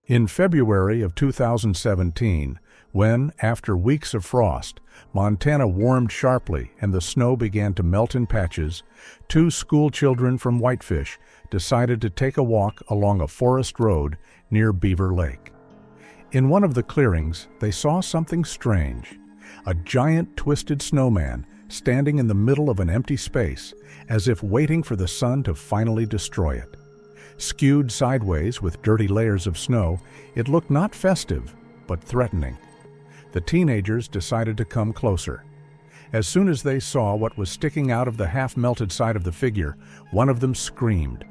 In February of 2017, when, after weeks of frost, Montana warmed sharply and the snow began to melt in patches, two schoolchildren from Whitefish decided to take a walk along a forest road near Beaver Lake. In one of the clearings, they saw something strange: a giant twisted snowman standing in the middle of an empty space, as if waiting for the sun to finally destroy it. Skewed sideways with dirty layers of snow, it looked not festive, but threatening. The teenagers decided to come closer. As soon as they saw what was sticking out of the half-melted side of the figure, one of them screamed.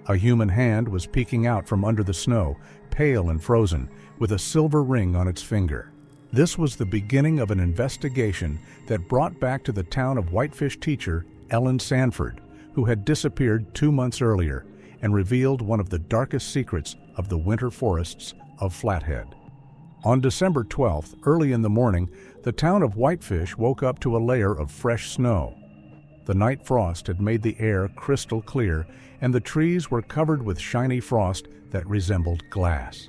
A human hand was peeking out from under the snow, pale and frozen, with a silver ring on its finger. This was the beginning of an investigation that brought back to the town of Whitefish teacher Ellen Sanford, who had disappeared 2 months earlier, and revealed one of the darkest secrets of the winter forests of Flathead. On December 12th, early in the morning, the town of Whitefish woke up to a layer of fresh snow. The night frost had made the air crystal clear, and the trees were covered with shiny frost that resembled glass.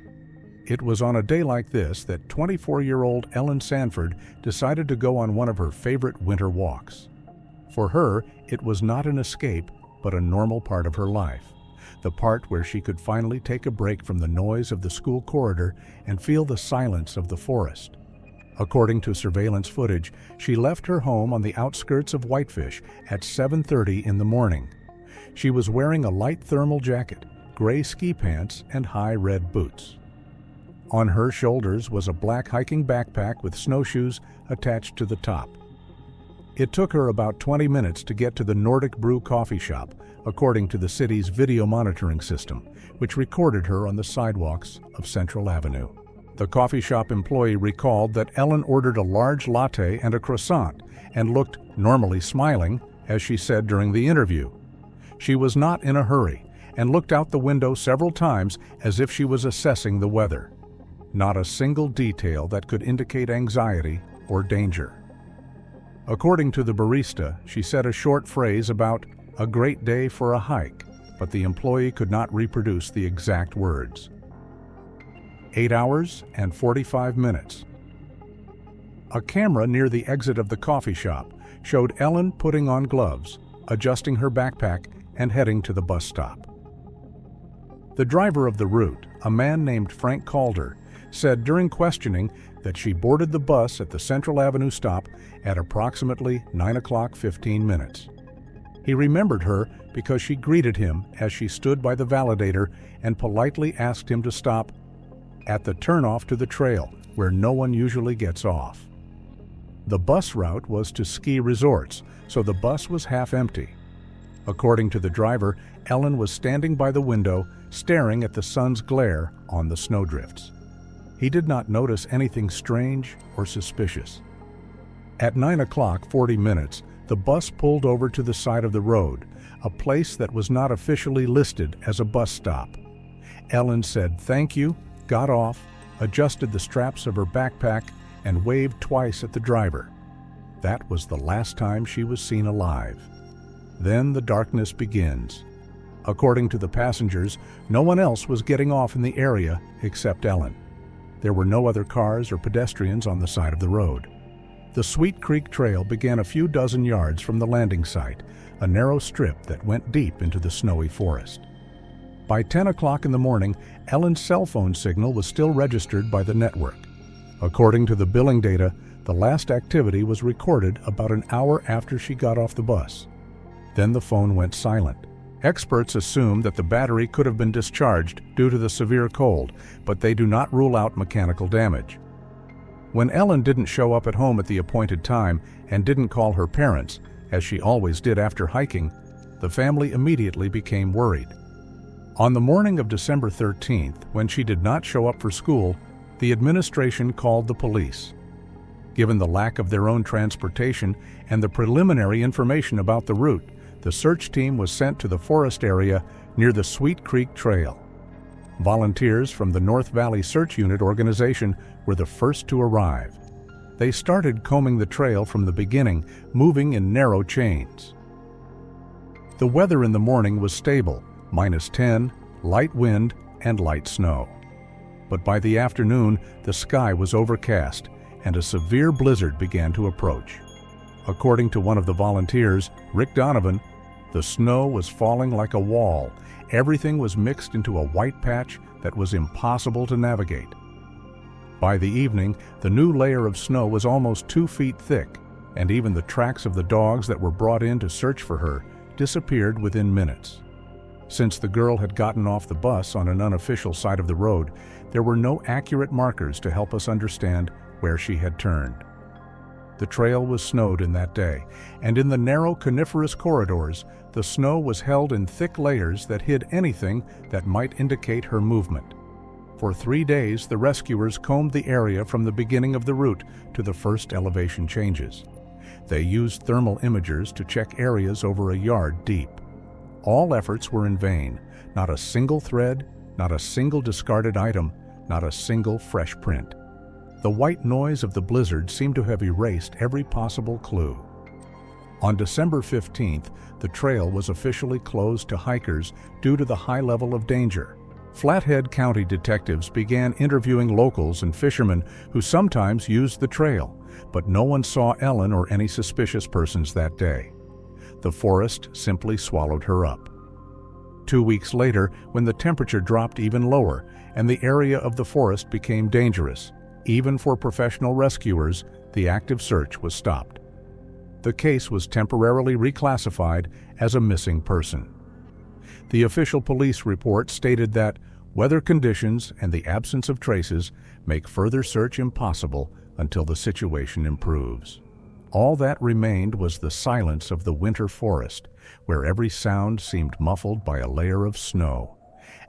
It was on a day like this that 24-year-old Ellen Sanford decided to go on one of her favorite winter walks. For her, it was not an escape, but a normal part of her life. The part where she could finally take a break from the noise of the school corridor and feel the silence of the forest. According to surveillance footage, she left her home on the outskirts of Whitefish at 7:30 in the morning. She was wearing a light thermal jacket, gray ski pants, and high red boots. On her shoulders was a black hiking backpack with snowshoes attached to the top. It took her about 20 minutes to get to the Nordic Brew coffee shop, according to the city's video monitoring system, which recorded her on the sidewalks of Central Avenue. The coffee shop employee recalled that Ellen ordered a large latte and a croissant and looked normally smiling, as she said during the interview. She was not in a hurry and looked out the window several times as if she was assessing the weather. Not a single detail that could indicate anxiety or danger. According to the barista, she said a short phrase about "a great day for a hike," but the employee could not reproduce the exact words. 8 hours and 45 minutes. A camera near the exit of the coffee shop showed Ellen putting on gloves, adjusting her backpack, and heading to the bus stop. The driver of the route, a man named Frank Calder, said during questioning that she boarded the bus at the Central Avenue stop at approximately 9:15. He remembered her because she greeted him as she stood by the validator and politely asked him to stop at the turnoff to the trail, where no one usually gets off. The bus route was to ski resorts, so the bus was half empty. According to the driver, Ellen was standing by the window, staring at the sun's glare on the snowdrifts. He did not notice anything strange or suspicious. At 9:40, the bus pulled over to the side of the road, a place that was not officially listed as a bus stop. Ellen said thank you, got off, adjusted the straps of her backpack, and waved twice at the driver. That was the last time she was seen alive. Then the darkness begins. According to the passengers, no one else was getting off in the area except Ellen. There were no other cars or pedestrians on the side of the road. The Sweet Creek Trail began a few dozen yards from the landing site, a narrow strip that went deep into the snowy forest. By 10 o'clock in the morning, Ellen's cell phone signal was still registered by the network. According to the billing data, the last activity was recorded about an hour after she got off the bus. Then the phone went silent. Experts assume that the battery could have been discharged due to the severe cold, but they do not rule out mechanical damage. When Ellen didn't show up at home at the appointed time and didn't call her parents, as she always did after hiking, the family immediately became worried. On the morning of December 13th, when she did not show up for school, the administration called the police. Given the lack of their own transportation and the preliminary information about the route, the search team was sent to the forest area near the Sweet Creek Trail. Volunteers from the North Valley Search Unit organization were the first to arrive. They started combing the trail from the beginning, moving in narrow chains. The weather in the morning was stable, -10, light wind, and light snow. But by the afternoon, the sky was overcast, and a severe blizzard began to approach. According to one of the volunteers, Rick Donovan, the snow was falling like a wall. Everything was mixed into a white patch that was impossible to navigate. By the evening, the new layer of snow was almost 2 feet thick, and even the tracks of the dogs that were brought in to search for her disappeared within minutes. Since the girl had gotten off the bus on an unofficial side of the road, there were no accurate markers to help us understand where she had turned. The trail was snowed in that day, and in the narrow coniferous corridors, the snow was held in thick layers that hid anything that might indicate her movement. For 3 days, the rescuers combed the area from the beginning of the route to the first elevation changes. They used thermal imagers to check areas over a yard deep. All efforts were in vain. Not a single thread, not a single discarded item, not a single fresh print. The white noise of the blizzard seemed to have erased every possible clue. On December 15th, the trail was officially closed to hikers due to the high level of danger. Flathead County detectives began interviewing locals and fishermen who sometimes used the trail, but no one saw Ellen or any suspicious persons that day. The forest simply swallowed her up. 2 weeks later, when the temperature dropped even lower and the area of the forest became dangerous, even for professional rescuers, the active search was stopped. The case was temporarily reclassified as a missing person. The official police report stated that weather conditions and the absence of traces make further search impossible until the situation improves. All that remained was the silence of the winter forest, where every sound seemed muffled by a layer of snow,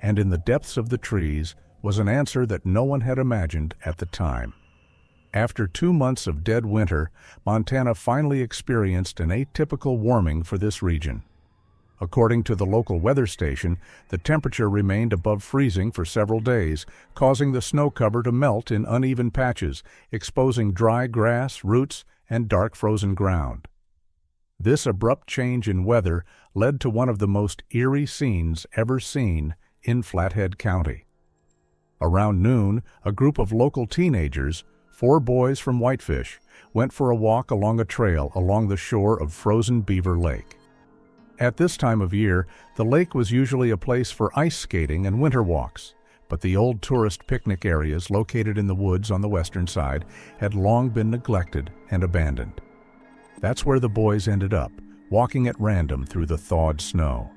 and in the depths of the trees was an answer that no one had imagined at the time. After 2 months of dead winter, Montana finally experienced an atypical warming for this region. According to the local weather station, the temperature remained above freezing for several days, causing the snow cover to melt in uneven patches, exposing dry grass, roots, and dark frozen ground. This abrupt change in weather led to one of the most eerie scenes ever seen in Flathead County. Around noon, a group of local teenagers, 4 boys from Whitefish, went for a walk along a trail along the shore of frozen Beaver Lake. At this time of year, the lake was usually a place for ice skating and winter walks, but the old tourist picnic areas located in the woods on the western side had long been neglected and abandoned. That's where the boys ended up, walking at random through the thawed snow.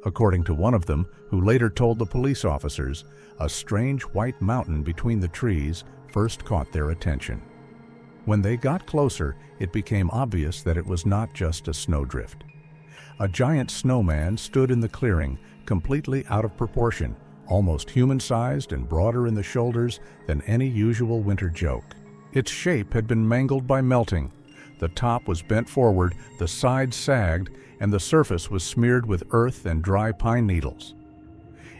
According to one of them, who later told the police officers, a strange white mountain between the trees first caught their attention. When they got closer, it became obvious that it was not just a snowdrift. A giant snowman stood in the clearing, completely out of proportion, almost human-sized and broader in the shoulders than any usual winter joke. Its shape had been mangled by melting. The top was bent forward, the sides sagged, and the surface was smeared with earth and dry pine needles.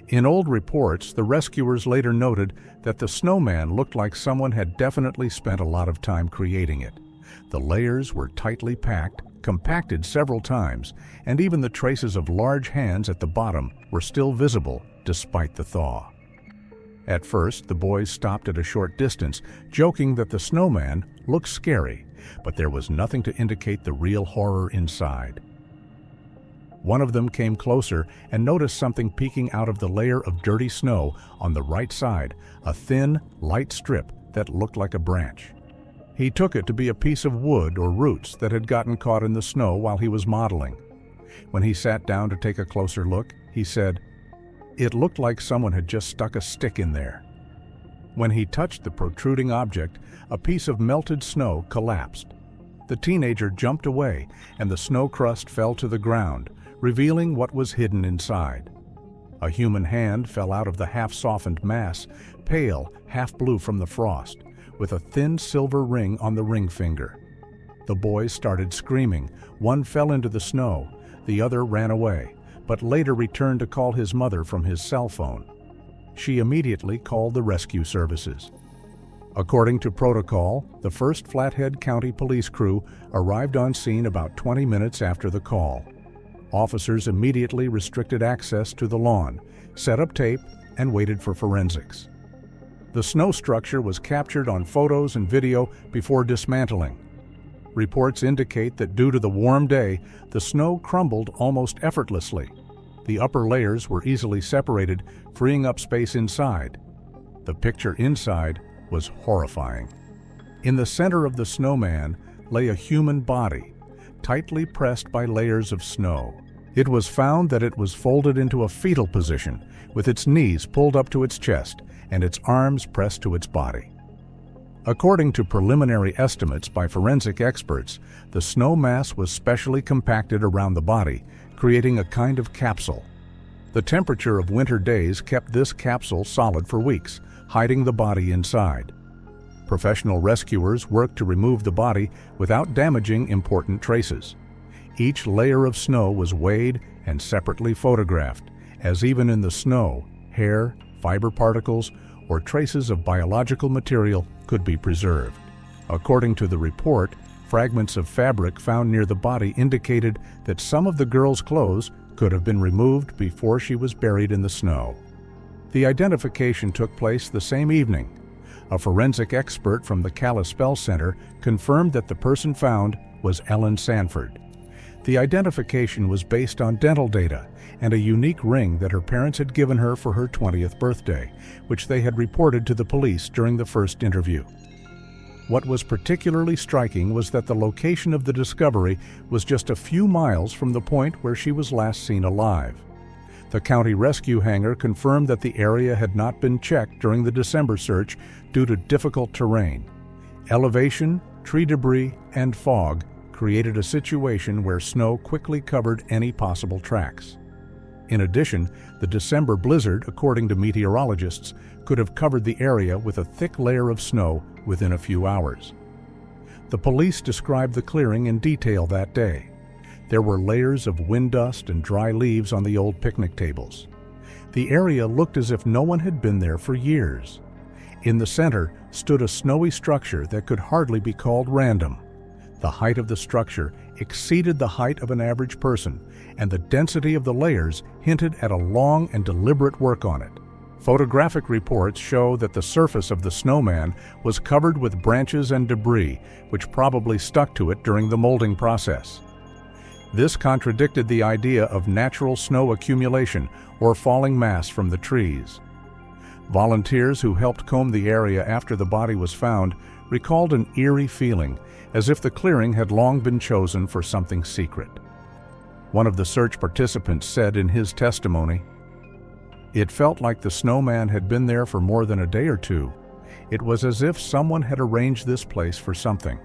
In old reports, the rescuers later noted that the snowman looked like someone had definitely spent a lot of time creating it. The layers were tightly packed, compacted several times, and even the traces of large hands at the bottom were still visible despite the thaw. At first, the boys stopped at a short distance, joking that the snowman looked scary, but there was nothing to indicate the real horror inside. One of them came closer and noticed something peeking out of the layer of dirty snow on the right side, a thin, light strip that looked like a branch. He took it to be a piece of wood or roots that had gotten caught in the snow while he was modeling. When he sat down to take a closer look, he said, "It looked like someone had just stuck a stick in there." When he touched the protruding object, a piece of melted snow collapsed. The teenager jumped away, and the snow crust fell to the ground, revealing what was hidden inside. A human hand fell out of the half-softened mass, pale, half-blue from the frost, with a thin silver ring on the ring finger. The boys started screaming. One fell into the snow, the other ran away, but later returned to call his mother from his cell phone. She immediately called the rescue services. According to protocol, the first Flathead County police crew arrived on scene about 20 minutes after the call. Officers immediately restricted access to the lawn, set up tape, and waited for forensics. The snow structure was captured on photos and video before dismantling. Reports indicate that due to the warm day, the snow crumbled almost effortlessly. The upper layers were easily separated, freeing up space inside. The picture inside was horrifying. In the center of the snowman lay a human body, tightly pressed by layers of snow. It was found that it was folded into a fetal position, with its knees pulled up to its chest and its arms pressed to its body. According to preliminary estimates by forensic experts, the snow mass was specially compacted around the body, creating a kind of capsule. The temperature of winter days kept this capsule solid for weeks, hiding the body inside. Professional rescuers worked to remove the body without damaging important traces. Each layer of snow was weighed and separately photographed, as even in the snow, hair, fiber particles, or traces of biological material could be preserved. According to the report, fragments of fabric found near the body indicated that some of the girl's clothes could have been removed before she was buried in the snow. The identification took place the same evening. A forensic expert from the Kalispell Center confirmed that the person found was Ellen Sanford. The identification was based on dental data and a unique ring that her parents had given her for her 20th birthday, which they had reported to the police during the first interview. What was particularly striking was that the location of the discovery was just a few miles from the point where she was last seen alive. The county rescue hangar confirmed that the area had not been checked during the December search due to difficult terrain. Elevation, tree debris, and fog created a situation where snow quickly covered any possible tracks. In addition, the December blizzard, according to meteorologists, could have covered the area with a thick layer of snow within a few hours. The police described the clearing in detail that day. There were layers of wind dust and dry leaves on the old picnic tables. The area looked as if no one had been there for years. In the center stood a snowy structure that could hardly be called random. The height of the structure exceeded the height of an average person, and the density of the layers hinted at a long and deliberate work on it. Photographic reports show that the surface of the snowman was covered with branches and debris, which probably stuck to it during the molding process. This contradicted the idea of natural snow accumulation or falling mass from the trees. Volunteers who helped comb the area after the body was found recalled an eerie feeling, as if the clearing had long been chosen for something secret. One of the search participants said in his testimony, "It felt like the snowman had been there for more than a day or two. It was as if someone had arranged this place for something."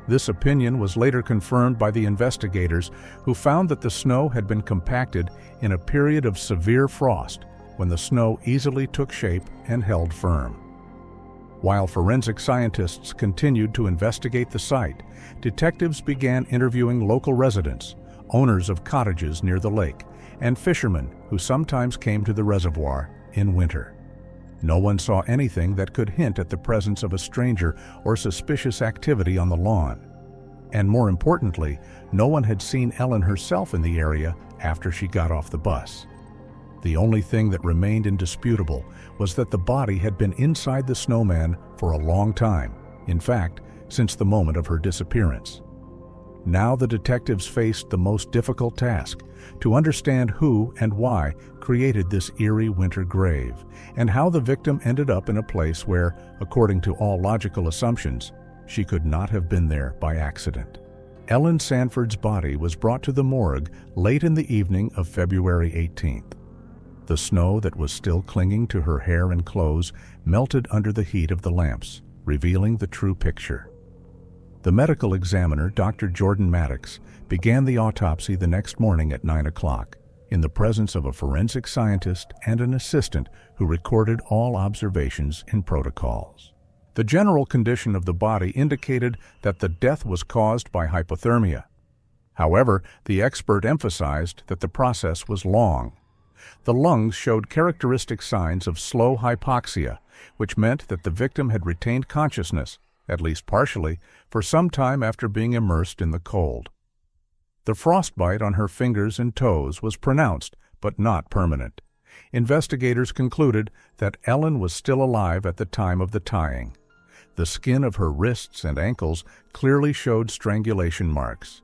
This opinion was later confirmed by the investigators, who found that the snow had been compacted in a period of severe frost, when the snow easily took shape and held firm. While forensic scientists continued to investigate the site, detectives began interviewing local residents, owners of cottages near the lake, and fishermen who sometimes came to the reservoir in winter. No one saw anything that could hint at the presence of a stranger or suspicious activity on the lawn. And more importantly, no one had seen Ellen herself in the area after she got off the bus. The only thing that remained indisputable was that the body had been inside the snowman for a long time, in fact, since the moment of her disappearance. Now the detectives faced the most difficult task, to understand who and why created this eerie winter grave, and how the victim ended up in a place where, according to all logical assumptions, she could not have been there by accident. Ellen Sanford's body was brought to the morgue late in the evening of February 18th. The snow that was still clinging to her hair and clothes melted under the heat of the lamps, revealing the true picture. The medical examiner, Dr. Jordan Maddox, began the autopsy the next morning at 9 o'clock, in the presence of a forensic scientist and an assistant who recorded all observations in protocols. The general condition of the body indicated that the death was caused by hypothermia. However, the expert emphasized that the process was long. The lungs showed characteristic signs of slow hypoxia, which meant that the victim had retained consciousness, at least partially, for some time after being immersed in the cold. The frostbite on her fingers and toes was pronounced, but not permanent. Investigators concluded that Ellen was still alive at the time of the tying. The skin of her wrists and ankles clearly showed strangulation marks.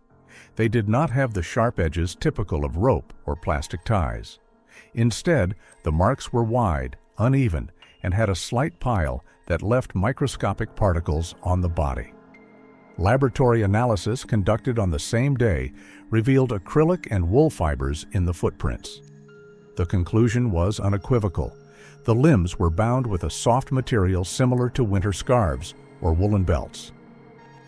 They did not have the sharp edges typical of rope or plastic ties. Instead, the marks were wide, uneven, and had a slight pile that left microscopic particles on the body. Laboratory analysis conducted on the same day revealed acrylic and wool fibers in the footprints. The conclusion was unequivocal. The limbs were bound with a soft material similar to winter scarves or woolen belts.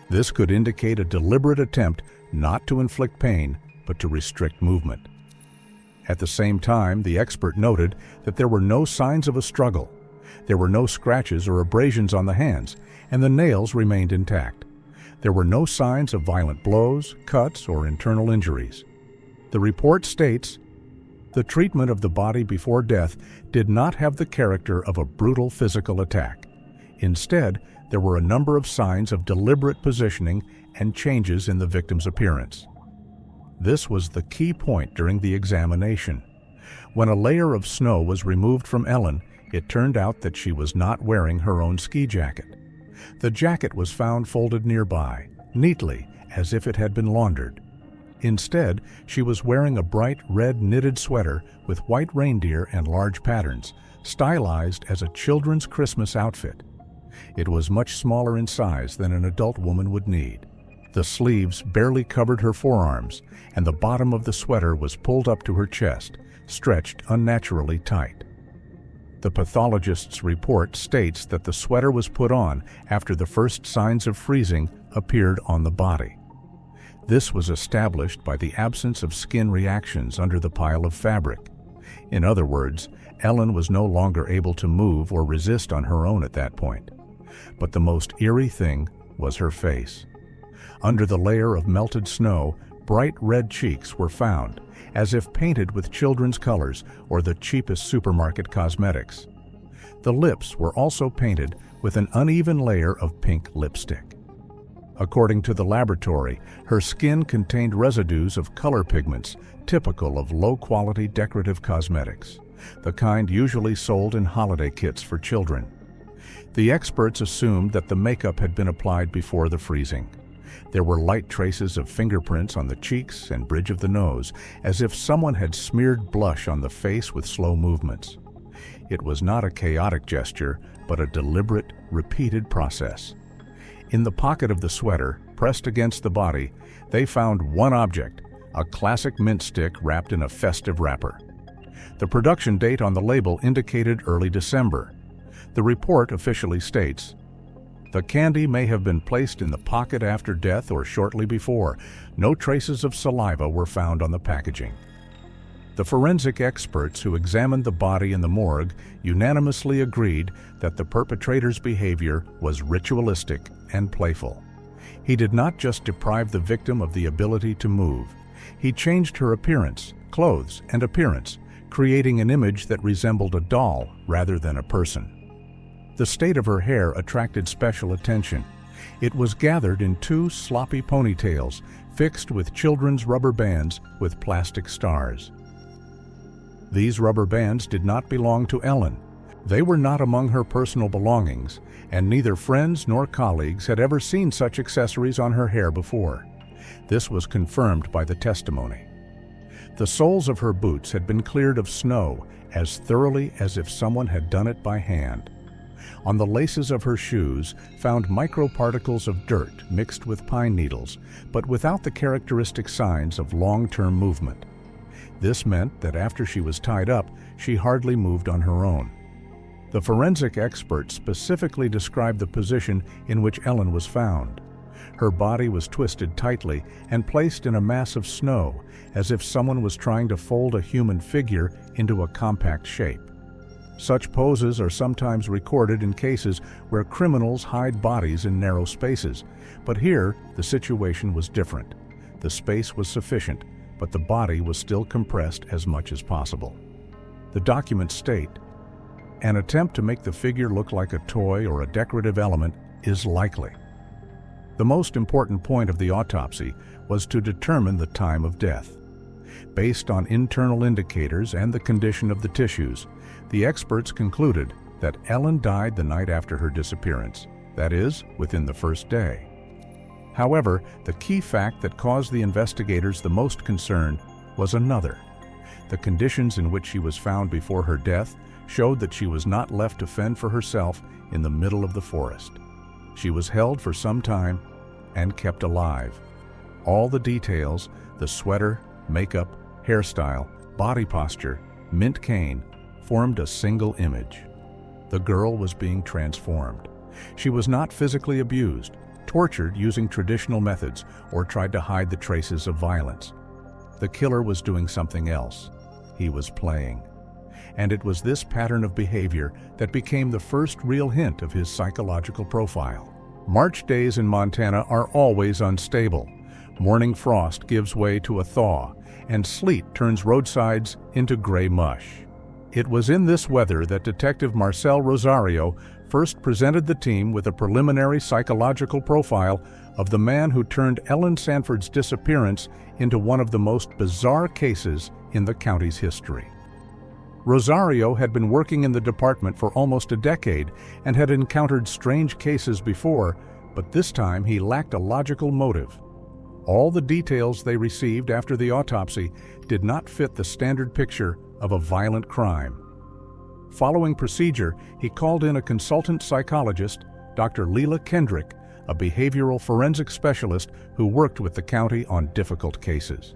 This could indicate a deliberate attempt not to inflict pain, but to restrict movement. At the same time, the expert noted that there were no signs of a struggle. There were no scratches or abrasions on the hands, and the nails remained intact. There were no signs of violent blows, cuts, or internal injuries. The report states, "The treatment of the body before death did not have the character of a brutal physical attack. Instead, there were a number of signs of deliberate positioning and changes in the victim's appearance." This was the key point during the examination. When a layer of snow was removed from Ellen, it turned out that she was not wearing her own ski jacket. The jacket was found folded nearby, neatly, as if it had been laundered. Instead, she was wearing a bright red knitted sweater with white reindeer and large patterns, stylized as a children's Christmas outfit. It was much smaller in size than an adult woman would need. The sleeves barely covered her forearms, and the bottom of the sweater was pulled up to her chest, stretched unnaturally tight. The pathologist's report states that the sweater was put on after the first signs of freezing appeared on the body. This was established by the absence of skin reactions under the pile of fabric. In other words, Ellen was no longer able to move or resist on her own at that point. But the most eerie thing was her face. Under the layer of melted snow, bright red cheeks were found, as if painted with children's colors or the cheapest supermarket cosmetics. The lips were also painted with an uneven layer of pink lipstick. According to the laboratory, her skin contained residues of color pigments typical of low-quality decorative cosmetics, the kind usually sold in holiday kits for children. The experts assumed that the makeup had been applied before the freezing. There were light traces of fingerprints on the cheeks and bridge of the nose, as if someone had smeared blush on the face with slow movements. It was not a chaotic gesture, but a deliberate, repeated process. In the pocket of the sweater, pressed against the body, they found one object, a classic mint stick wrapped in a festive wrapper. The production date on the label indicated early December. The report officially states, "The candy may have been placed in the pocket after death or shortly before. No traces of saliva were found on the packaging." The forensic experts who examined the body in the morgue unanimously agreed that the perpetrator's behavior was ritualistic and playful. He did not just deprive the victim of the ability to move. He changed her appearance, clothes, and appearance, creating an image that resembled a doll rather than a person. The state of her hair attracted special attention. It was gathered in two sloppy ponytails, fixed with children's rubber bands with plastic stars. These rubber bands did not belong to Ellen. They were not among her personal belongings, and neither friends nor colleagues had ever seen such accessories on her hair before. This was confirmed by the testimony. The soles of her boots had been cleared of snow as thoroughly as if someone had done it by hand. On the laces of her shoes, found microparticles of dirt mixed with pine needles, but without the characteristic signs of long-term movement. This meant that after she was tied up, she hardly moved on her own. The forensic experts specifically described the position in which Ellen was found. Her body was twisted tightly and placed in a mass of snow, as if someone was trying to fold a human figure into a compact shape. Such poses are sometimes recorded in cases where criminals hide bodies in narrow spaces, but here the situation was different. The space was sufficient, but the body was still compressed as much as possible. The documents state, "An attempt to make the figure look like a toy or a decorative element is likely." The most important point of the autopsy was to determine the time of death. Based on internal indicators and the condition of the tissues, the experts concluded that Ellen died the night after her disappearance, that is, within the first day. However, the key fact that caused the investigators the most concern was another. The conditions in which she was found before her death showed that she was not left to fend for herself in the middle of the forest. She was held for some time and kept alive. All the details, the sweater, makeup, hairstyle, body posture, mint cane, formed a single image. The girl was being transformed. She was not physically abused, tortured using traditional methods, or tried to hide the traces of violence. The killer was doing something else. He was playing. And it was this pattern of behavior that became the first real hint of his psychological profile. March days in Montana are always unstable. Morning frost gives way to a thaw, and sleet turns roadsides into gray mush. It was in this weather that Detective Marcel Rosario first presented the team with a preliminary psychological profile of the man who turned Ellen Sanford's disappearance into one of the most bizarre cases in the county's history. Rosario had been working in the department for almost a decade and had encountered strange cases before, but this time he lacked a logical motive. All the details they received after the autopsy did not fit the standard picture of a violent crime. Following procedure, he called in a consultant psychologist, Dr. Leila Kendrick, a behavioral forensic specialist who worked with the county on difficult cases.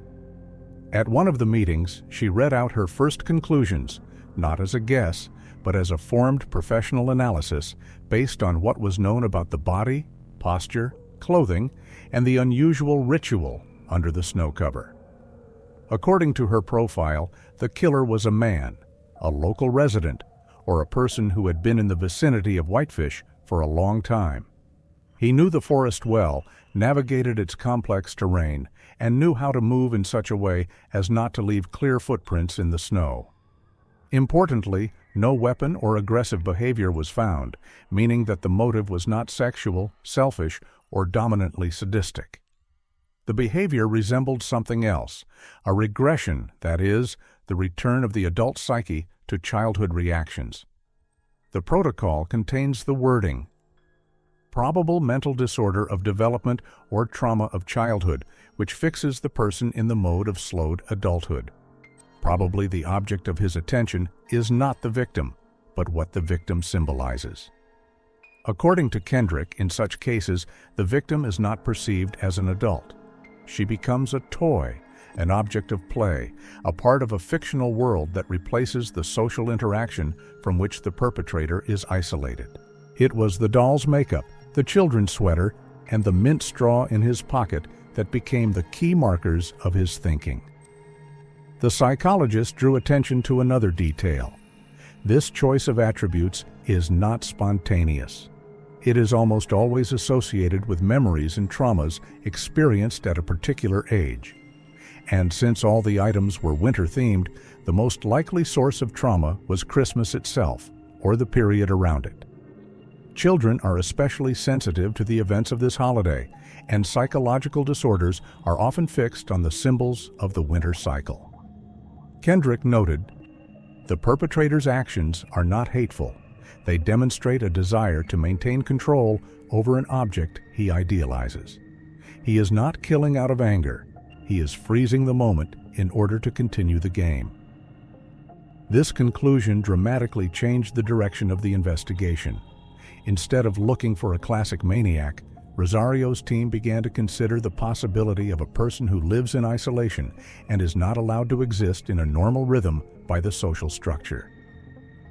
At one of the meetings, she read out her first conclusions, not as a guess, but as a formed professional analysis based on what was known about the body, posture, clothing, and the unusual ritual under the snow cover. According to her profile, the killer was a man, a local resident, or a person who had been in the vicinity of Whitefish for a long time. He knew the forest well, navigated its complex terrain, and knew how to move in such a way as not to leave clear footprints in the snow. Importantly, no weapon or aggressive behavior was found, meaning that the motive was not sexual, selfish, or dominantly sadistic. The behavior resembled something else, a regression, that is, the return of the adult psyche to childhood reactions. The protocol contains the wording, probable mental disorder of development or trauma of childhood, which fixes the person in the mode of slowed adulthood. Probably the object of his attention is not the victim, but what the victim symbolizes. According to Kendrick, in such cases, the victim is not perceived as an adult. She becomes a toy, an object of play, a part of a fictional world that replaces the social interaction from which the perpetrator is isolated. It was the doll's makeup, the children's sweater, and the mint straw in his pocket that became the key markers of his thinking. The psychologist drew attention to another detail. This choice of attributes is not spontaneous. It is almost always associated with memories and traumas experienced at a particular age. And since all the items were winter-themed, the most likely source of trauma was Christmas itself, or the period around it. Children are especially sensitive to the events of this holiday, and psychological disorders are often fixed on the symbols of the winter cycle. Kendrick noted, "The perpetrator's actions are not hateful. They demonstrate a desire to maintain control over an object he idealizes. He is not killing out of anger. He is freezing the moment in order to continue the game." This conclusion dramatically changed the direction of the investigation. Instead of looking for a classic maniac, Rosario's team began to consider the possibility of a person who lives in isolation and is not allowed to exist in a normal rhythm by the social structure.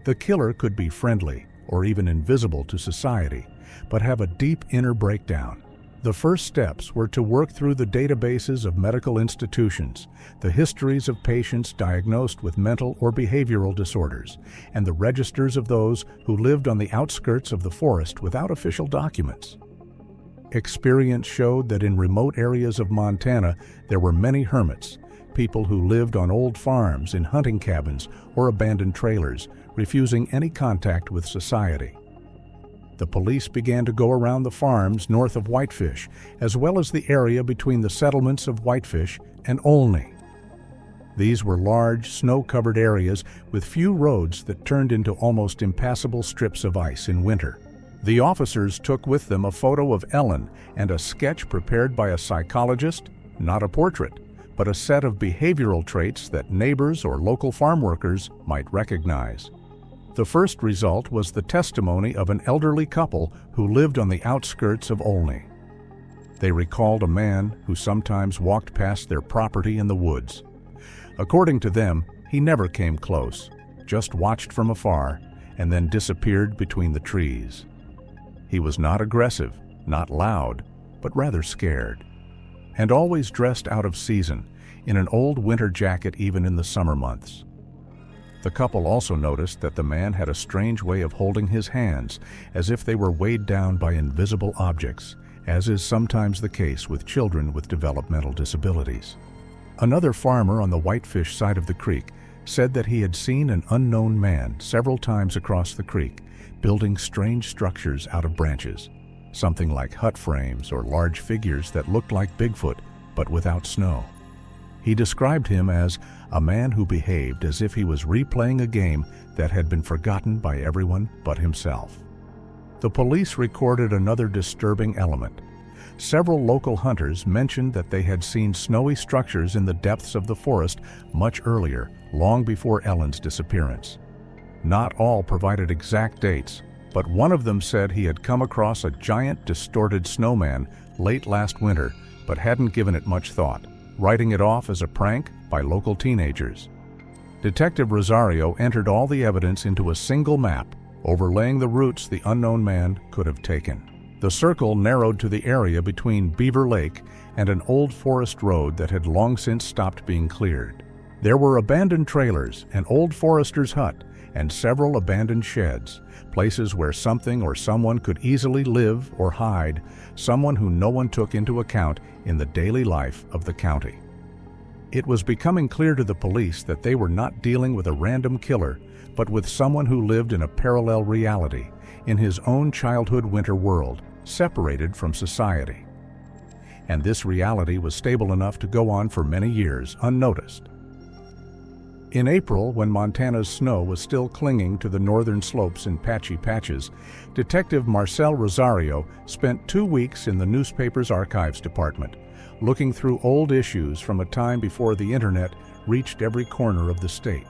The killer could be friendly or even invisible to society, but have a deep inner breakdown. The first steps were to work through the databases of medical institutions, the histories of patients diagnosed with mental or behavioral disorders, and the registers of those who lived on the outskirts of the forest without official documents. Experience showed that in remote areas of Montana there were many hermits, people who lived on old farms, in hunting cabins, or abandoned trailers, refusing any contact with society. The police began to go around the farms north of Whitefish, as well as the area between the settlements of Whitefish and Olney. These were large, snow-covered areas with few roads that turned into almost impassable strips of ice in winter. The officers took with them a photo of Ellen and a sketch prepared by a psychologist, not a portrait, but a set of behavioral traits that neighbors or local farm workers might recognize. The first result was the testimony of an elderly couple who lived on the outskirts of Olney. They recalled a man who sometimes walked past their property in the woods. According to them, he never came close, just watched from afar, and then disappeared between the trees. He was not aggressive, not loud, but rather scared, and always dressed out of season, in an old winter jacket even in the summer months. The couple also noticed that the man had a strange way of holding his hands, as if they were weighed down by invisible objects, as is sometimes the case with children with developmental disabilities. Another farmer on the Whitefish side of the creek said that he had seen an unknown man several times across the creek, building strange structures out of branches, something like hut frames or large figures that looked like Bigfoot, but without snow. He described him as a man who behaved as if he was replaying a game that had been forgotten by everyone but himself. The police recorded another disturbing element. Several local hunters mentioned that they had seen snowy structures in the depths of the forest much earlier, long before Ellen's disappearance. Not all provided exact dates, but one of them said he had come across a giant distorted snowman late last winter, but hadn't given it much thought, writing it off as a prank by local teenagers. Detective Rosario entered all the evidence into a single map, overlaying the routes the unknown man could have taken. The circle narrowed to the area between Beaver Lake and an old forest road that had long since stopped being cleared. There were abandoned trailers, an old forester's hut, and several abandoned sheds, places where something or someone could easily live or hide, someone who no one took into account in the daily life of the county. It was becoming clear to the police that they were not dealing with a random killer, but with someone who lived in a parallel reality, in his own childhood winter world, separated from society. And this reality was stable enough to go on for many years unnoticed. In April, when Montana's snow was still clinging to the northern slopes in patchy patches, Detective Marcel Rosario spent 2 weeks in the newspaper's archives department, looking through old issues from a time before the internet reached every corner of the state.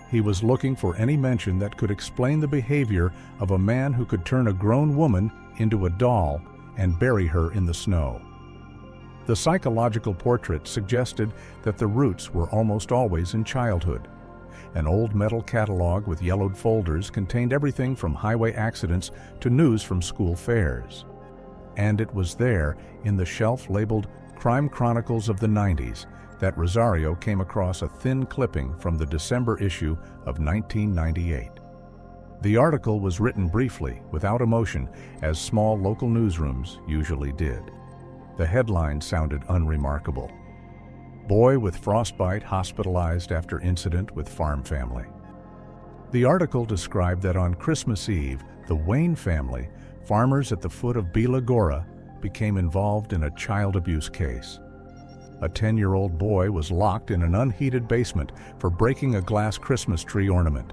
He was looking for any mention that could explain the behavior of a man who could turn a grown woman into a doll and bury her in the snow. The psychological portrait suggested that the roots were almost always in childhood. An old metal catalog with yellowed folders contained everything from highway accidents to news from school fairs. And it was there, in the shelf labeled Crime Chronicles of the 90s, that Rosario came across a thin clipping from the December issue of 1998. The article was written briefly, without emotion, as small local newsrooms usually did. The headline sounded unremarkable. Boy with frostbite hospitalized after incident with farm family. The article described that on Christmas Eve, the Wayne family, farmers at the foot of Bila Gora, became involved in a child abuse case. A 10-year-old boy was locked in an unheated basement for breaking a glass Christmas tree ornament.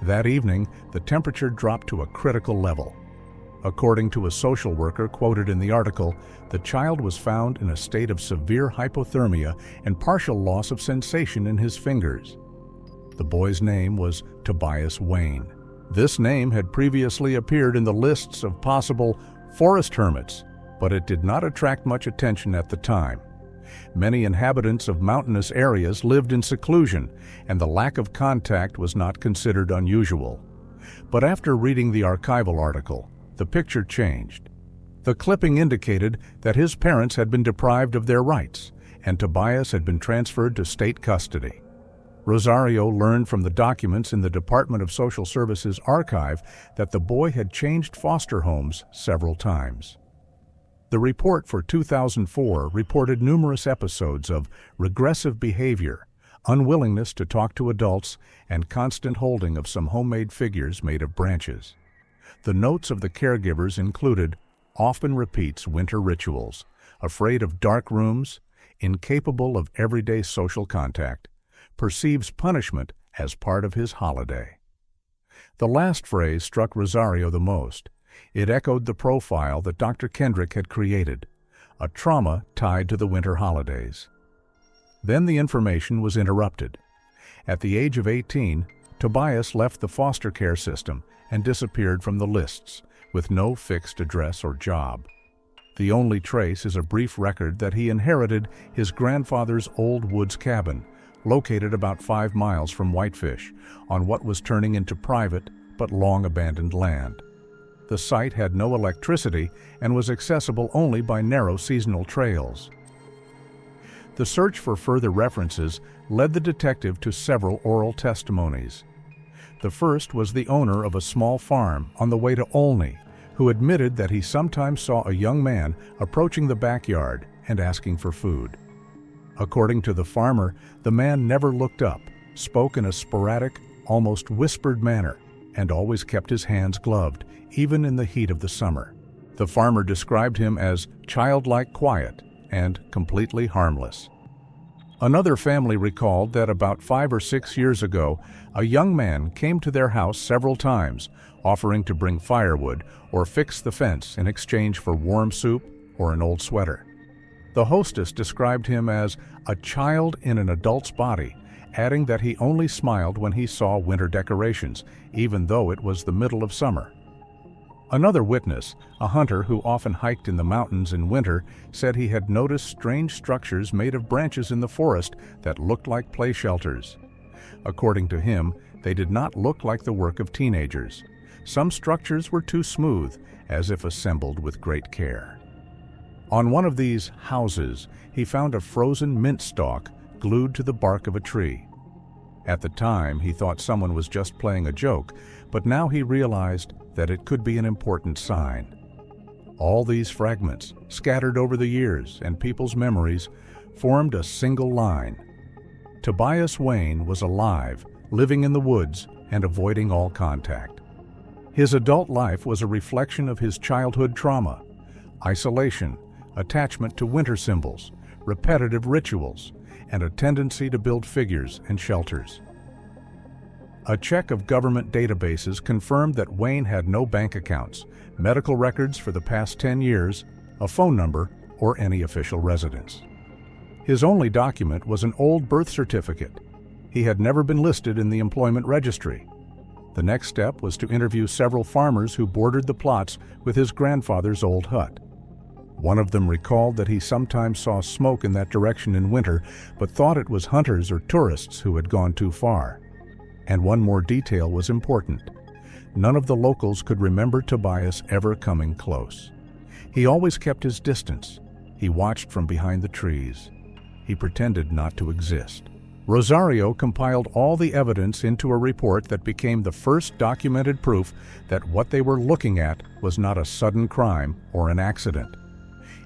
That evening, the temperature dropped to a critical level. According to a social worker quoted in the article, the child was found in a state of severe hypothermia and partial loss of sensation in his fingers. The boy's name was Tobias Wayne. This name had previously appeared in the lists of possible forest hermits, but it did not attract much attention at the time. Many inhabitants of mountainous areas lived in seclusion, and the lack of contact was not considered unusual. But after reading the archival article, the picture changed. The clipping indicated that his parents had been deprived of their rights, and Tobias had been transferred to state custody. Rosario learned from the documents in the Department of Social Services archive that the boy had changed foster homes several times. The report for 2004 reported numerous episodes of regressive behavior, unwillingness to talk to adults, and constant holding of some homemade figures made of branches. The notes of the caregivers included often repeats winter rituals, afraid of dark rooms, incapable of everyday social contact, perceives punishment as part of his holiday. The last phrase struck Rosario the most. It echoed the profile that Dr. Kendrick had created, a trauma tied to the winter holidays. Then the information was interrupted. At the age of 18, Tobias left the foster care system and disappeared from the lists, with no fixed address or job. The only trace is a brief record that he inherited his grandfather's old woods cabin, located about 5 miles from Whitefish, on what was turning into private but long-abandoned land. The site had no electricity and was accessible only by narrow seasonal trails. The search for further references led the detective to several oral testimonies. The first was the owner of a small farm on the way to Olney, who admitted that he sometimes saw a young man approaching the backyard and asking for food. According to the farmer, the man never looked up, spoke in a sporadic, almost whispered manner, and always kept his hands gloved, even in the heat of the summer. The farmer described him as childlike quiet and completely harmless. Another family recalled that about 5 or 6 years ago, a young man came to their house several times, offering to bring firewood or fix the fence in exchange for warm soup or an old sweater. The hostess described him as a child in an adult's body, adding that he only smiled when he saw winter decorations, even though it was the middle of summer. Another witness, a hunter who often hiked in the mountains in winter, said he had noticed strange structures made of branches in the forest that looked like play shelters. According to him, they did not look like the work of teenagers. Some structures were too smooth, as if assembled with great care. On one of these houses, he found a frozen mint stalk glued to the bark of a tree. At the time, he thought someone was just playing a joke, but now he realized that it could be an important sign. All these fragments, scattered over the years and people's memories, formed a single line. Tobias Wayne was alive, living in the woods and avoiding all contact. His adult life was a reflection of his childhood trauma, isolation, attachment to winter symbols, repetitive rituals, and a tendency to build figures and shelters. A check of government databases confirmed that Wayne had no bank accounts, medical records for the past 10 years, a phone number, or any official residence. His only document was an old birth certificate. He had never been listed in the employment registry. The next step was to interview several farmers who bordered the plots with his grandfather's old hut. One of them recalled that he sometimes saw smoke in that direction in winter, but thought it was hunters or tourists who had gone too far. And one more detail was important. None of the locals could remember Tobias ever coming close. He always kept his distance. He watched from behind the trees. He pretended not to exist. Rosario compiled all the evidence into a report that became the first documented proof that what they were looking at was not a sudden crime or an accident.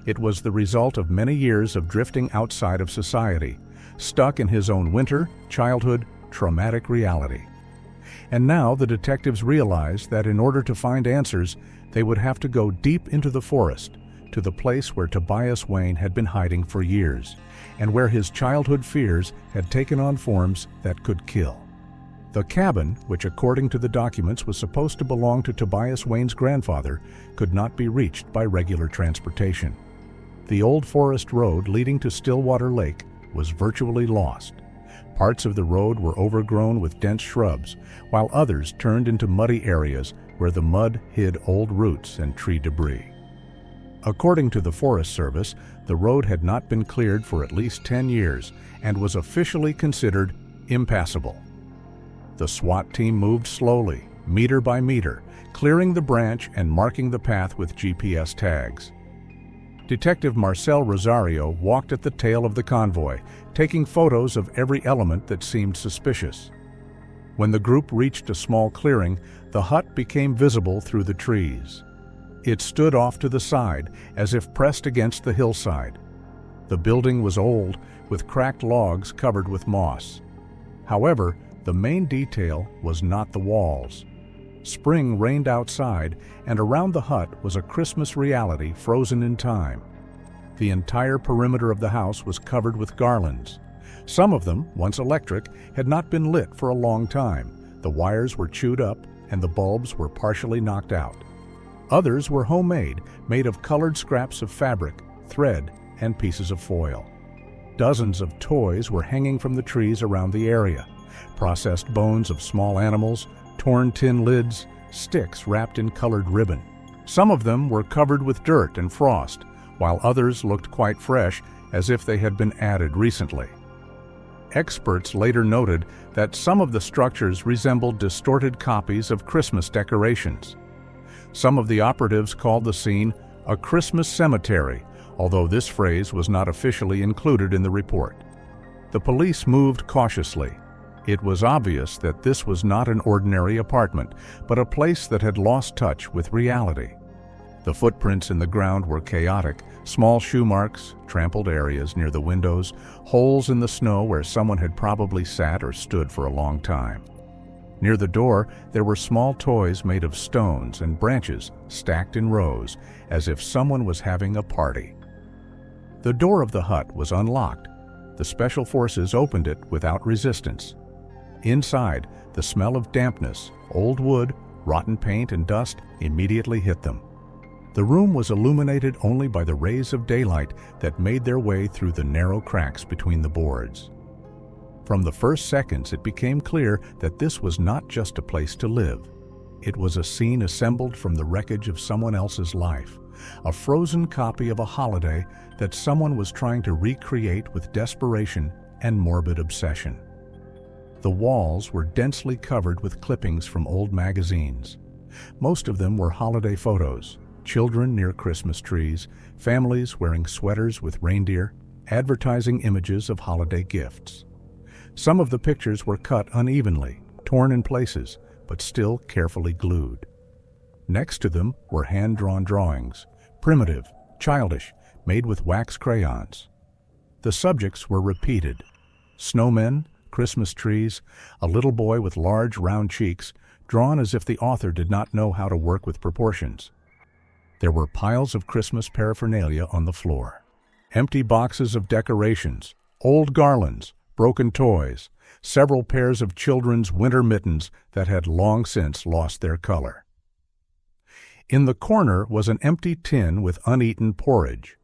It was the result of many years of drifting outside of society, stuck in his own winter, childhood, traumatic reality. And now the detectives realized that in order to find answers, they would have to go deep into the forest, to the place where Tobias Wayne had been hiding for years, and where his childhood fears had taken on forms that could kill. The cabin, which according to the documents was supposed to belong to Tobias Wayne's grandfather, could not be reached by regular transportation. The old forest road leading to Stillwater Lake was virtually lost. Parts of the road were overgrown with dense shrubs, while others turned into muddy areas where the mud hid old roots and tree debris. According to the Forest Service, the road had not been cleared for at least 10 years and was officially considered impassable. The SWAT team moved slowly, meter by meter, clearing the branch and marking the path with GPS tags. Detective Marcel Rosario walked at the tail of the convoy, taking photos of every element that seemed suspicious. When the group reached a small clearing, the hut became visible through the trees. It stood off to the side, as if pressed against the hillside. The building was old, with cracked logs covered with moss. However, the main detail was not the walls. Spring reigned outside, and around the hut was a Christmas reality frozen in time. The entire perimeter of the house was covered with garlands. Some of them, once electric, had not been lit for a long time. The wires were chewed up and the bulbs were partially knocked out. Others were homemade, made of colored scraps of fabric, thread, and pieces of foil. Dozens of toys were hanging from the trees around the area. Processed bones of small animals, torn tin lids, sticks wrapped in colored ribbon. Some of them were covered with dirt and frost, while others looked quite fresh, as if they had been added recently. Experts later noted that some of the structures resembled distorted copies of Christmas decorations. Some of the operatives called the scene a Christmas cemetery, although this phrase was not officially included in the report. The police moved cautiously. It was obvious that this was not an ordinary apartment, but a place that had lost touch with reality. The footprints in the ground were chaotic, small shoe marks, trampled areas near the windows, holes in the snow where someone had probably sat or stood for a long time. Near the door, there were small toys made of stones and branches stacked in rows, as if someone was having a party. The door of the hut was unlocked. The special forces opened it without resistance. Inside, the smell of dampness, old wood, rotten paint, and dust immediately hit them. The room was illuminated only by the rays of daylight that made their way through the narrow cracks between the boards. From the first seconds, it became clear that this was not just a place to live. It was a scene assembled from the wreckage of someone else's life, a frozen copy of a holiday that someone was trying to recreate with desperation and morbid obsession. The walls were densely covered with clippings from old magazines. Most of them were holiday photos, children near Christmas trees, families wearing sweaters with reindeer, advertising images of holiday gifts. Some of the pictures were cut unevenly, torn in places, but still carefully glued. Next to them were hand-drawn drawings, primitive, childish, made with wax crayons. The subjects were repeated: snowmen, Christmas trees, a little boy with large round cheeks, drawn as if the author did not know how to work with proportions. There were piles of Christmas paraphernalia on the floor. Empty boxes of decorations, old garlands, broken toys, several pairs of children's winter mittens that had long since lost their color. In the corner was an empty tin with uneaten porridge.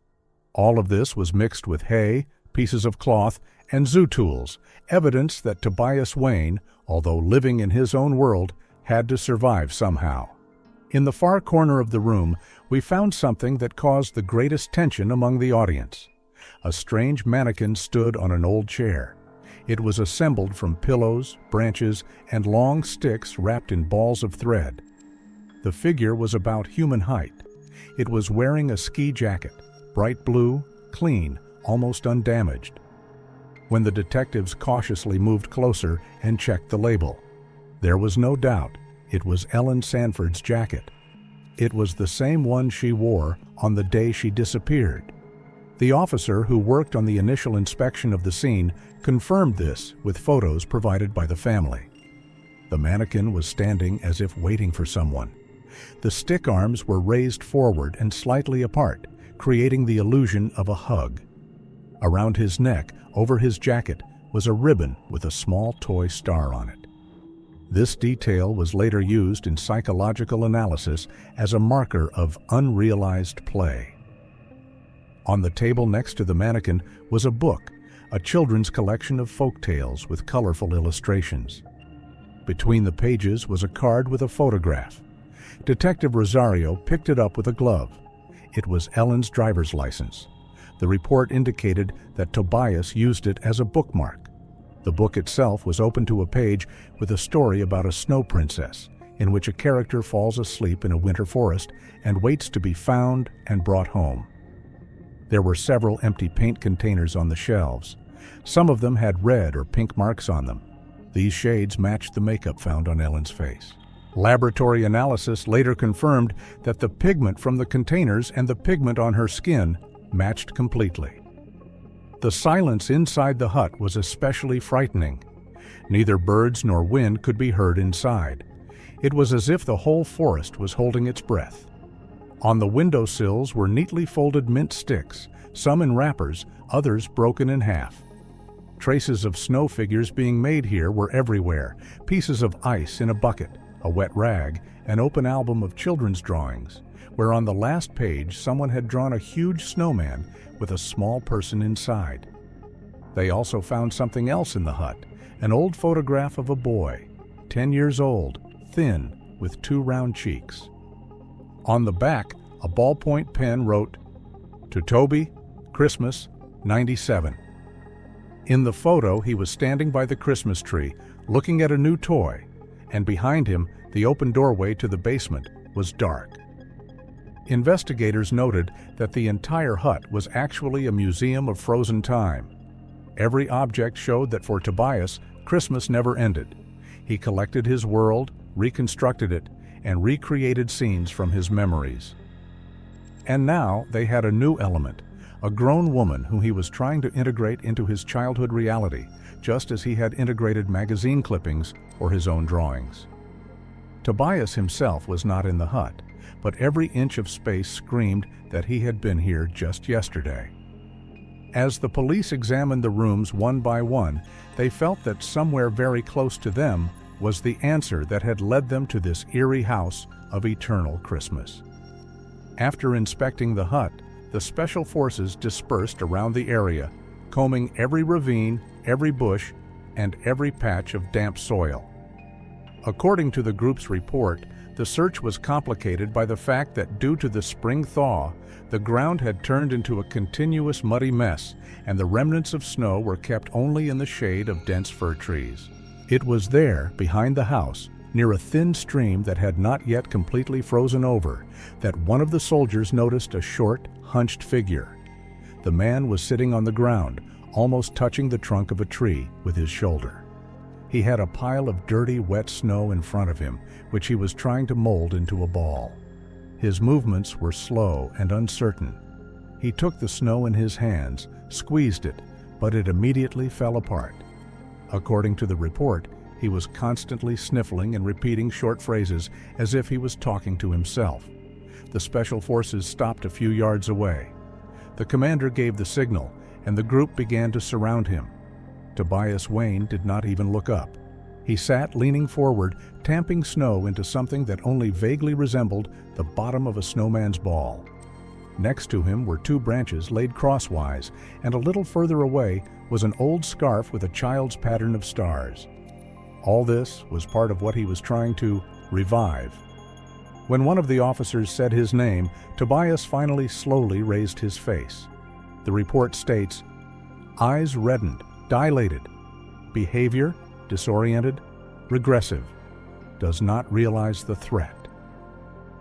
All of this was mixed with hay, pieces of cloth, and zoo tools, evidence that Tobias Wayne, although living in his own world, had to survive somehow. In the far corner of the room, we found something that caused the greatest tension among the audience. A strange mannequin stood on an old chair. It was assembled from pillows, branches, and long sticks wrapped in balls of thread. The figure was about human height. It was wearing a ski jacket, bright blue, clean, almost undamaged. When the detectives cautiously moved closer and checked the label, there was no doubt it was Ellen Sanford's jacket. It was the same one she wore on the day she disappeared. The officer who worked on the initial inspection of the scene confirmed this with photos provided by the family. The mannequin was standing as if waiting for someone. The stick arms were raised forward and slightly apart, creating the illusion of a hug. Around his neck, over his jacket, was a ribbon with a small toy star on it. This detail was later used in psychological analysis as a marker of unrealized play. On the table next to the mannequin was a book, a children's collection of folk tales with colorful illustrations. Between the pages was a card with a photograph. Detective Rosario picked it up with a glove. It was Ellen's driver's license. The report indicated that Tobias used it as a bookmark. The book itself was open to a page with a story about a snow princess, in which a character falls asleep in a winter forest and waits to be found and brought home. There were several empty paint containers on the shelves. Some of them had red or pink marks on them. These shades matched the makeup found on Ellen's face. Laboratory analysis later confirmed that the pigment from the containers and the pigment on her skin matched completely. The silence inside the hut was especially frightening. Neither birds nor wind could be heard inside. It was as if the whole forest was holding its breath. On the windowsills were neatly folded mint sticks, some in wrappers, others broken in half. Traces of snow figures being made here were everywhere, pieces of ice in a bucket, a wet rag, an open album of children's drawings, where on the last page someone had drawn a huge snowman with a small person inside. They also found something else in the hut, an old photograph of a boy, 10 years old, thin, with 2 round cheeks. On the back, a ballpoint pen wrote, "To Toby, Christmas, 97. In the photo, he was standing by the Christmas tree, looking at a new toy, and behind him, the open doorway to the basement was dark. Investigators noted that the entire hut was actually a museum of frozen time. Every object showed that for Tobias, Christmas never ended. He collected his world, reconstructed it, and recreated scenes from his memories. And now they had a new element, a grown woman whom he was trying to integrate into his childhood reality, just as he had integrated magazine clippings or his own drawings. Tobias himself was not in the hut, but every inch of space screamed that he had been here just yesterday. As the police examined the rooms one by one, they felt that somewhere very close to them was the answer that had led them to this eerie house of eternal Christmas. After inspecting the hut, the special forces dispersed around the area, combing every ravine, every bush, and every patch of damp soil. According to the group's report, the search was complicated by the fact that due to the spring thaw, the ground had turned into a continuous muddy mess, and the remnants of snow were kept only in the shade of dense fir trees. It was there, behind the house, near a thin stream that had not yet completely frozen over, that one of the soldiers noticed a short, hunched figure. The man was sitting on the ground, almost touching the trunk of a tree with his shoulder. He had a pile of dirty, wet snow in front of him, which he was trying to mold into a ball. His movements were slow and uncertain. He took the snow in his hands, squeezed it, but it immediately fell apart. According to the report, he was constantly sniffling and repeating short phrases as if he was talking to himself. The special forces stopped a few yards away. The commander gave the signal, and the group began to surround him. Tobias Wayne did not even look up. He sat leaning forward, tamping snow into something that only vaguely resembled the bottom of a snowman's ball. Next to him were 2 branches laid crosswise, and a little further away was an old scarf with a child's pattern of stars. All this was part of what he was trying to revive. When one of the officers said his name, Tobias finally slowly raised his face. The report states, eyes reddened, dilated, behavior disoriented, regressive, does not realize the threat.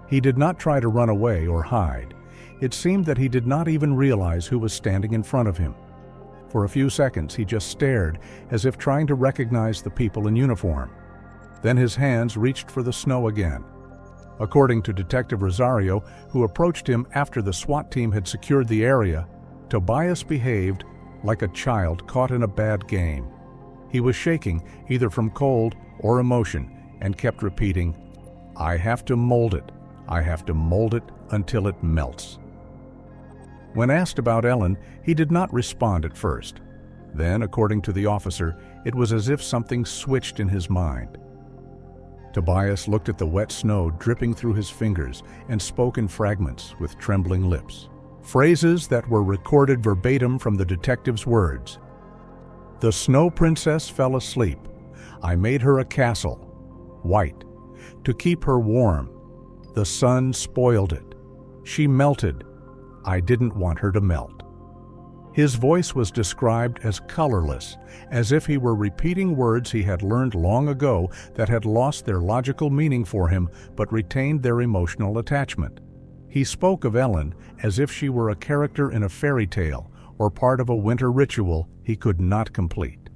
He did not try to run away or hide. It seemed that he did not even realize who was standing in front of him. For a few seconds he just stared, as if trying to recognize the people in uniform. Then his hands reached for the snow again. According to Detective Rosario, who approached him after the SWAT team had secured the area, Tobias behaved like a child caught in a bad game. He was shaking either from cold or emotion and kept repeating, "I have to mold it. I have to mold it until it melts." When asked about Ellen, he did not respond at first. Then, according to the officer, it was as if something switched in his mind. Tobias looked at the wet snow dripping through his fingers and spoke in fragments with trembling lips. Phrases that were recorded verbatim from the detective's words. The snow princess fell asleep. I made her a castle, white, to keep her warm. The sun spoiled it. She melted. I didn't want her to melt. His voice was described as colorless, as if he were repeating words he had learned long ago that had lost their logical meaning for him but retained their emotional attachment. He spoke of Ellen as if she were a character in a fairy tale or part of a winter ritual he could not complete.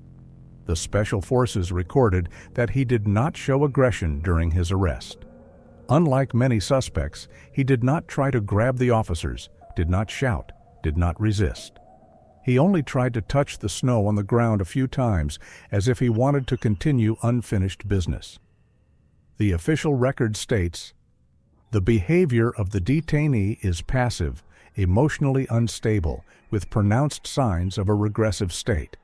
The special forces recorded that he did not show aggression during his arrest. Unlike many suspects, he did not try to grab the officers, did not shout, did not resist. He only tried to touch the snow on the ground a few times, as if he wanted to continue unfinished business. The official record states, "The behavior of the detainee is passive, emotionally unstable, with pronounced signs of a regressive state.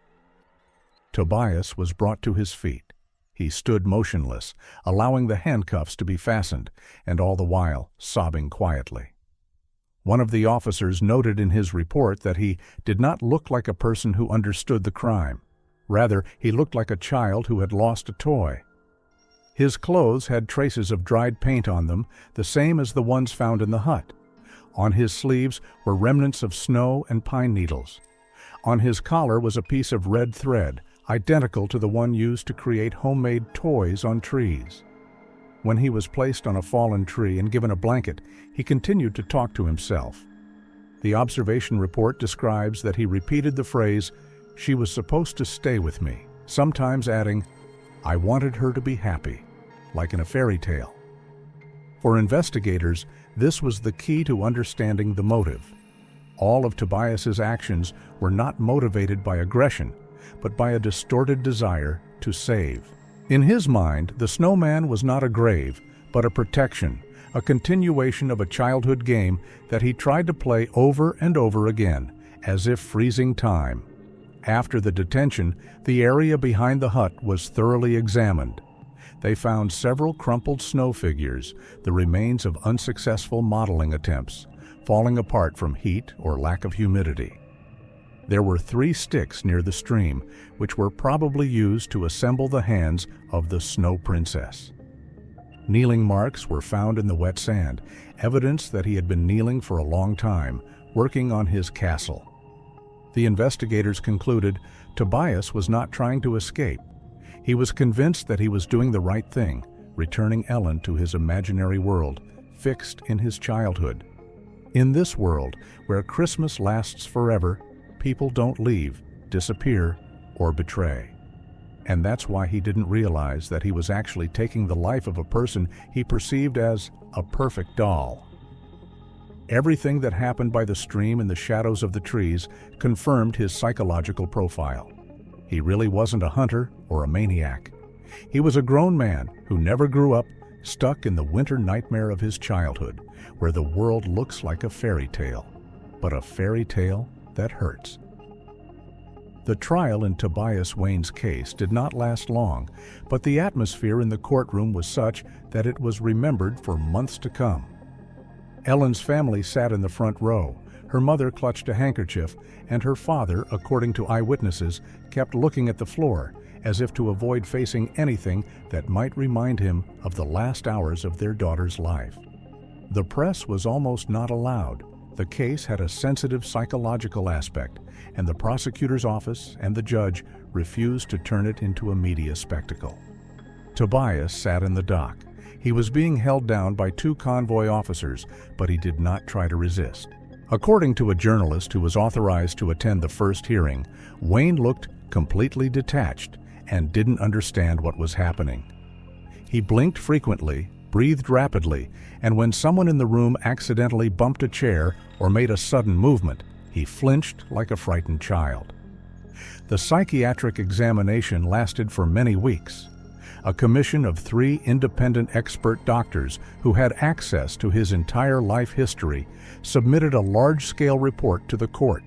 Tobias was brought to his feet. He stood motionless, allowing the handcuffs to be fastened, and all the while sobbing quietly. One of the officers noted in his report that he did not look like a person who understood the crime. Rather, he looked like a child who had lost a toy. His clothes had traces of dried paint on them, the same as the ones found in the hut. On his sleeves were remnants of snow and pine needles. On his collar was a piece of red thread, identical to the one used to create homemade toys on trees. When he was placed on a fallen tree and given a blanket, he continued to talk to himself. The observation report describes that he repeated the phrase, "She was supposed to stay with me," sometimes adding, "I wanted her to be happy," like in a fairy tale. For investigators, this was the key to understanding the motive. All of Tobias's actions were not motivated by aggression, but by a distorted desire to save. In his mind, the snowman was not a grave, but a protection, a continuation of a childhood game that he tried to play over and over again, as if freezing time. After the detention, the area behind the hut was thoroughly examined. They found several crumpled snow figures, the remains of unsuccessful modeling attempts, falling apart from heat or lack of humidity. There were 3 sticks near the stream, which were probably used to assemble the hands of the Snow Princess. Kneeling marks were found in the wet sand, evidence that he had been kneeling for a long time, working on his castle. The investigators concluded Tobias was not trying to escape. He was convinced that he was doing the right thing, returning Ellen to his imaginary world, fixed in his childhood. In this world, where Christmas lasts forever, people don't leave, disappear, or betray. And that's why he didn't realize that he was actually taking the life of a person he perceived as a perfect doll. Everything that happened by the stream in the shadows of the trees confirmed his psychological profile. He really wasn't a hunter or a maniac. He was a grown man who never grew up, stuck in the winter nightmare of his childhood, where the world looks like a fairy tale, but a fairy tale that hurts. The trial in Tobias Wayne's case did not last long, but the atmosphere in the courtroom was such that it was remembered for months to come. Ellen's family sat in the front row. Her mother clutched a handkerchief, and her father, according to eyewitnesses, kept looking at the floor, as if to avoid facing anything that might remind him of the last hours of their daughter's life. The press was almost not allowed. The case had a sensitive psychological aspect, and the prosecutor's office and the judge refused to turn it into a media spectacle. Tobias sat in the dock. He was being held down by 2 convoy officers, but he did not try to resist. According to a journalist who was authorized to attend the first hearing, Wayne looked completely detached and didn't understand what was happening. He blinked frequently, breathed rapidly, and when someone in the room accidentally bumped a chair or made a sudden movement, he flinched like a frightened child. The psychiatric examination lasted for many weeks. A commission of 3 independent expert doctors who had access to his entire life history submitted a large-scale report to the court.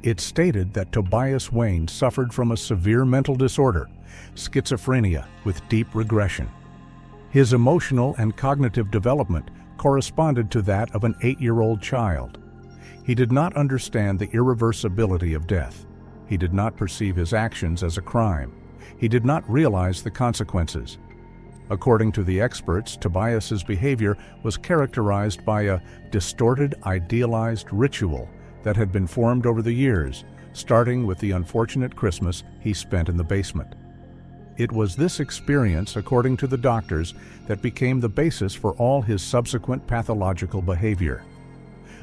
It stated that Tobias Wayne suffered from a severe mental disorder, schizophrenia with deep regression. His emotional and cognitive development corresponded to that of an 8-year-old child. He did not understand the irreversibility of death. He did not perceive his actions as a crime. He did not realize the consequences. According to the experts, Tobias's behavior was characterized by a distorted, idealized ritual that had been formed over the years, starting with the unfortunate Christmas he spent in the basement. It was this experience, according to the doctors, that became the basis for all his subsequent pathological behavior.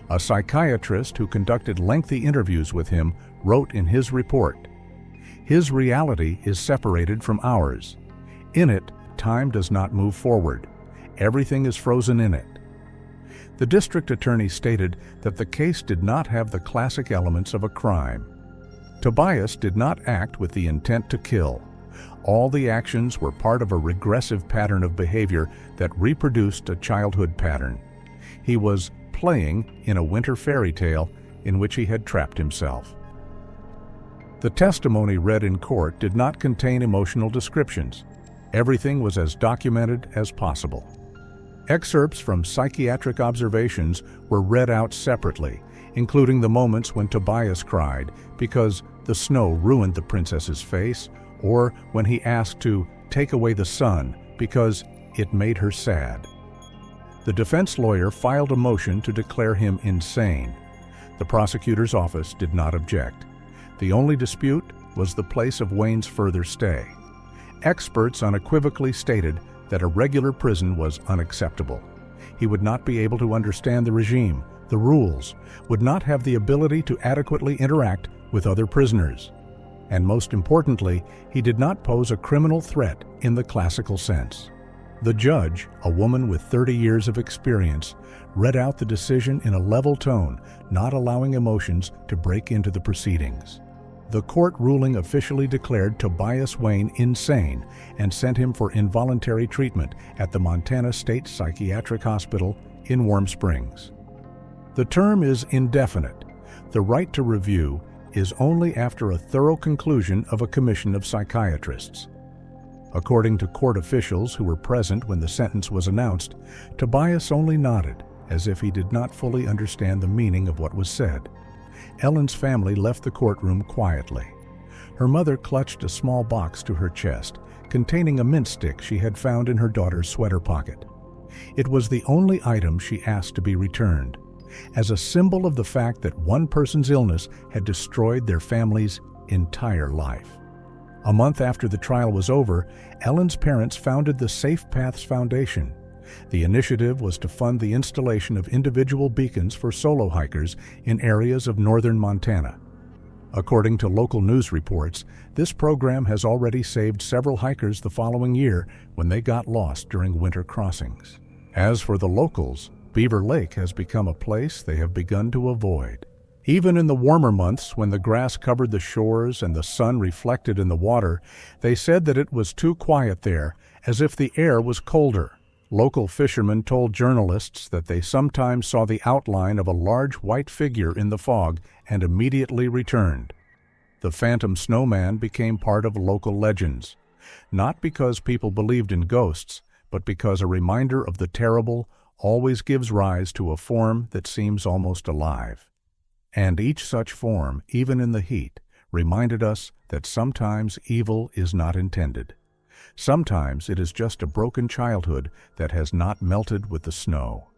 A psychiatrist who conducted lengthy interviews with him wrote in his report, "His reality is separated from ours. In it, time does not move forward. Everything is frozen in it." The district attorney stated that the case did not have the classic elements of a crime. Tobias did not act with the intent to kill. All the actions were part of a regressive pattern of behavior that reproduced a childhood pattern. He was playing in a winter fairy tale in which he had trapped himself. The testimony read in court did not contain emotional descriptions. Everything was as documented as possible. Excerpts from psychiatric observations were read out separately, including the moments when Tobias cried because the snow ruined the princess's face, or when he asked to take away the sun because it made her sad. The defense lawyer filed a motion to declare him insane. The prosecutor's office did not object. The only dispute was the place of Wayne's further stay. Experts unequivocally stated that a regular prison was unacceptable. He would not be able to understand the regime, the rules, would not have the ability to adequately interact with other prisoners. And most importantly, he did not pose a criminal threat in the classical sense. The judge, a woman with 30 years of experience, read out the decision in a level tone, not allowing emotions to break into the proceedings. The court ruling officially declared Tobias Wayne insane and sent him for involuntary treatment at the Montana State Psychiatric Hospital in Warm Springs. The term is indefinite. The right to review is only after a thorough conclusion of a commission of psychiatrists. According to court officials who were present when the sentence was announced, Tobias only nodded, as if he did not fully understand the meaning of what was said. Ellen's family left the courtroom quietly. Her mother clutched a small box to her chest, containing a mint stick she had found in her daughter's sweater pocket. It was the only item she asked to be returned, as a symbol of the fact that one person's illness had destroyed their family's entire life. A month after the trial was over, Ellen's parents founded the Safe Paths Foundation. The initiative was to fund the installation of individual beacons for solo hikers in areas of northern Montana. According to local news reports, this program has already saved several hikers the following year when they got lost during winter crossings. As for the locals, Beaver Lake has become a place they have begun to avoid. Even in the warmer months, when the grass covered the shores and the sun reflected in the water, they said that it was too quiet there, as if the air was colder. Local fishermen told journalists that they sometimes saw the outline of a large white figure in the fog and immediately returned. The phantom snowman became part of local legends, not because people believed in ghosts, but because a reminder of the terrible always gives rise to a form that seems almost alive. And each such form, even in the heat, reminded us that sometimes evil is not intended. Sometimes it is just a broken childhood that has not melted with the snow.